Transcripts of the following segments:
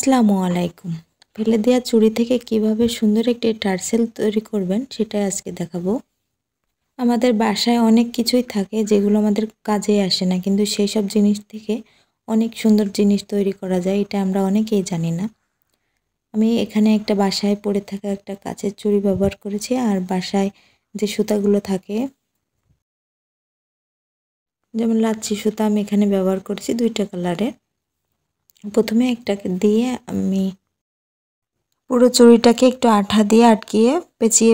আসসালামু আলাইকুম। ফেলে দেওয়া চুড়ি থেকে কিভাবে সুন্দর একটি টার্সেল তৈরি করবেন সেটাই আজকে দেখাবো। আমাদের বাসায় অনেক কিছুই থাকে যেগুলো আমাদের কাজে আসে না, কিন্তু সেই সব জিনিস থেকে অনেক সুন্দর জিনিস তৈরি করা যায়, এটা আমরা অনেকেই জানি না। আমি এখানে একটা বাসায় পড়ে থাকা একটা কাচের চুড়ি ব্যবহার করেছি, আর বাসায় যে সুতাগুলো থাকে যেমন লাচ্ছি সুতা আমি এখানে ব্যবহার করেছি 2টা কালারের। প্রথমে একটাকে দিয়ে আমি পুরো চুড়িটাকে একটু আঠা দিয়ে আটকিয়ে পেঁচিয়ে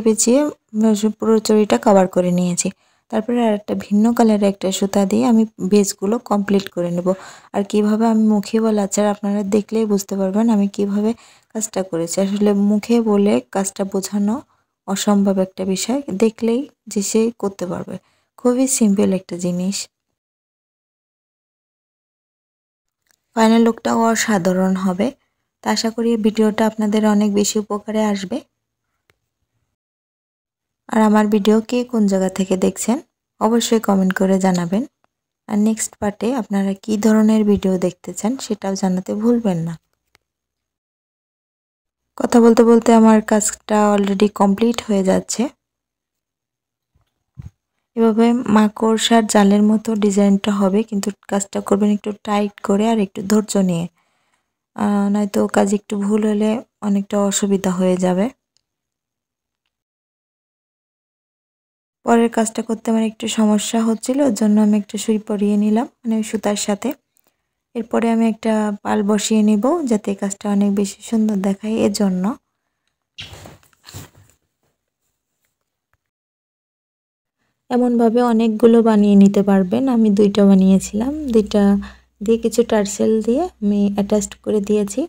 পুরো চুড়িটা কভার করে নিয়েছি। তারপরে আর একটা ভিন্ন কালারের একটা সুতা দিয়ে আমি বেসগুলো কমপ্লিট করে নেব। আর কিভাবে আমি মুখে বলে আপনারা দেখলেই বুঝতে পারবেন আমি কিভাবে কাজটা করেছি। আসলে মুখে বলে কাজটা বোঝানো অসম্ভব একটা বিষয়, দেখলেই যে সে করতে পারবে। খুবই সিম্পল একটা জিনিস। ফাইনাল লুকটাও অসাধারণ হবে। তা আশা করি ভিডিওটা আপনাদের অনেক বেশি উপকারে আসবে। আর আমার ভিডিও কে কোন জায়গা থেকে দেখছেন অবশ্যই কমেন্ট করে জানাবেন। আর নেক্সট পার্টে আপনারা কি ধরনের ভিডিও দেখতে চান সেটাও জানাতে ভুলবেন না। কথা বলতে বলতে আমার কাজটা অলরেডি কমপ্লিট হয়ে যাচ্ছে। এভাবে মাকড়সার জালের মতো ডিজাইনটা হবে, কিন্তু কাজটা করবেন একটু টাইট করে আর একটু ধৈর্য নিয়ে, নয়তো কাজ একটু ভুল হলে অনেকটা অসুবিধা হয়ে যাবে। পরের কাজটা করতে আমার একটু সমস্যা হচ্ছিল, ওর জন্য আমি একটা সুই পরিয়ে নিলাম, মানে ওই সুতার সাথে। এরপরে আমি একটা পাল বসিয়ে নিব যাতে কাজটা অনেক বেশি সুন্দর দেখায়, এজন্য। এমনভাবে অনেকগুলো বানিয়ে নিতে পারবেন। আমি 2টা বানিয়েছিলাম, 2টা দিয়ে কিছু টার্সেল দিয়ে আমি অ্যাটাচড করে দিয়েছি।